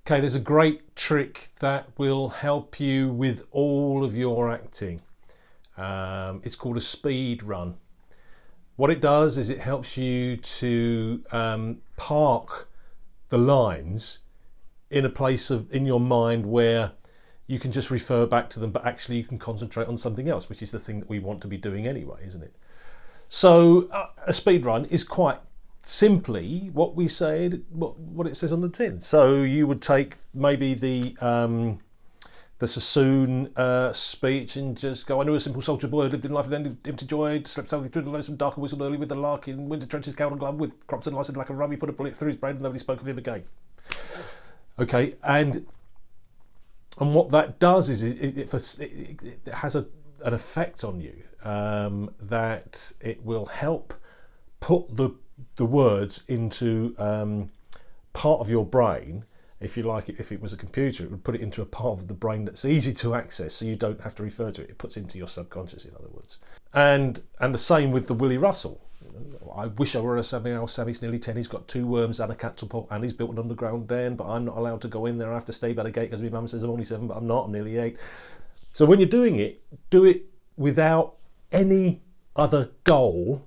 Okay, there's a great trick that will help you with all of your acting. It's called a speed run. What it does is it helps you to park the lines in a place in your mind where you can just refer back to them, but actually you can concentrate on something else, which is the thing that we want to be doing anyway, isn't it? So a speed run is quite simply what we said, what it says on the tin. So you would take maybe the Sassoon speech and just go, I knew a simple soldier boy, lived in life and ended empty joy, slept soundly through the lonesome dark and whistled early with the lark in winter trenches, cowl and glove, with crops and lice and like a rum, he put a bullet through his brain and nobody spoke of him again. Okay, and what that does is it has an effect on you, that it will help put the words into part of your brain. If you like it, if it was a computer, it would put it into a part of the brain that's easy to access, so you don't have to refer to it. It puts into your subconscious, in other words. And the same with the Willie Russell. I wish I were a Sammy. Our Sammy's nearly 10. He's got 2 worms and a catapult, and he's built an underground den. But I'm not allowed to go in there. I have to stay by the gate because my mum says I'm only 7, but I'm not. I'm nearly 8. So when you're doing it, do it without any other goal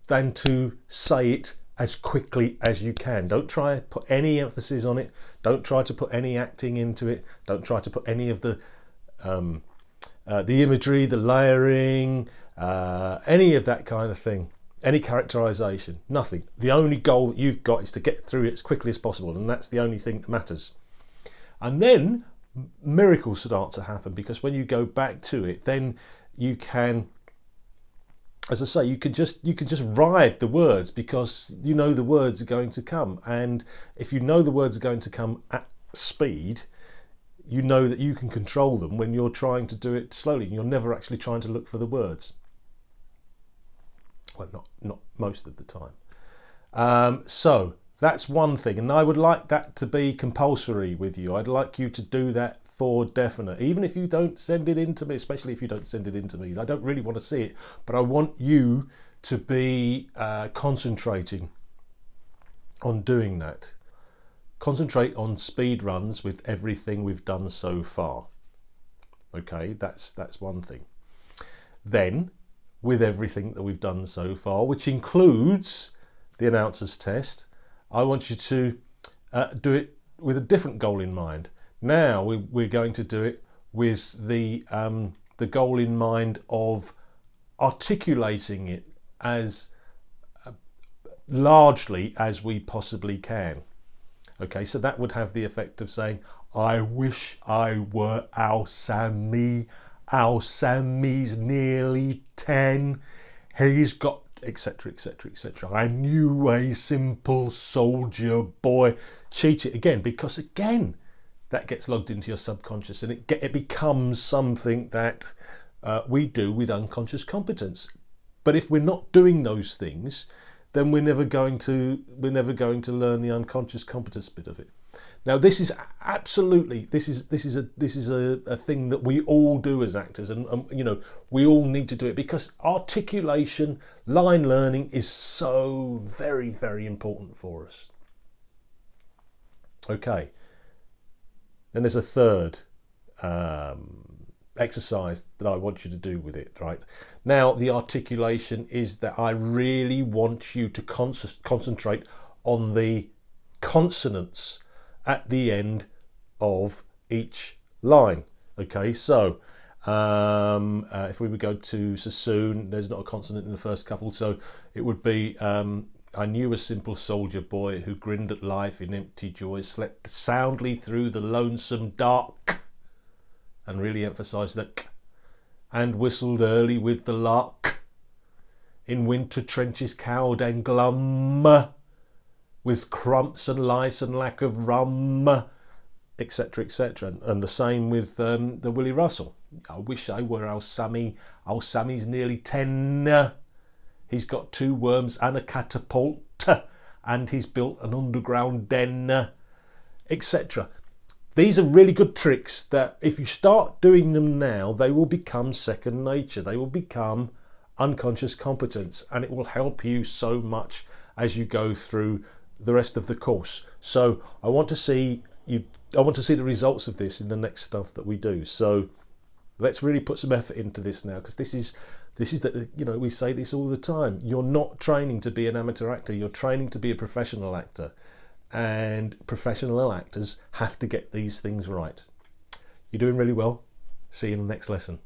than to say it as quickly as you can. Don't try to put any emphasis on it. Don't try to put any acting into it. Don't try to put any of the imagery, the layering, any of that kind of thing. Any characterization, nothing. The only goal that you've got is to get through it as quickly as possible, and that's the only thing that matters. And then miracles start to happen, because when you go back to it, then you can, as I say, you can just ride the words, because you know the words are going to come. And if you know the words are going to come at speed, you know that you can control them when you're trying to do it slowly. You're never actually trying to look for the words. Well, not most of the time. So that's one thing, and I would like that to be compulsory with you. I'd like you to do that for definite, even if you don't send it in to me, especially if you don't send it in to me. I don't really want to see it, but I want you to be concentrating on doing that. Concentrate on speed runs with everything we've done so far. Okay, that's one thing. Then, with everything that we've done so far, which includes the announcer's test, I want you to do it with a different goal in mind. Now we're going to do it with the goal in mind of articulating it as largely as we possibly can. Okay, so that would have the effect of saying, I wish I were our Sammy. Our Sammy's nearly 10. He's got etc, etc, etc. I knew a simple soldier boy. Cheat it again, because again that gets logged into your subconscious, and it becomes something that we do with unconscious competence. But if we're not doing those things, then we're never going to learn the unconscious competence bit of it. Now, this is absolutely this is a thing that we all do as actors, and you know, we all need to do it, because articulation, line learning is so very, very important for us. Okay. Then there's a third exercise that I want you to do with it. Right now, the articulation is that I really want you to concentrate on the consonants at the end of each line. Okay, so if we would go to Sassoon, there's not a consonant in the first couple, so it would be I knew a simple soldier boy who grinned at life in empty joy, slept soundly through the lonesome dark, and really emphasise that k, and whistled early with the lark, in winter trenches cowed and glum, with crumps and lice and lack of rum, etc, etc. And the same with the Willie Russell. I wish I were our Sammy. Our Sammy's nearly 10. He's got 2 worms and a catapult, and he's built an underground den, etc. These are really good tricks that if you start doing them now, they will become second nature. They will become unconscious competence, and it will help you so much as you go through the rest of the course. So I want to see you want to see the results of this in the next stuff that we do. So let's really put some effort into this now, because this is that, you know, we say this all the time. You're not training to be an amateur actor. You're training to be a professional actor, and professional actors have to get these things right. You're doing really well. See you in the next lesson.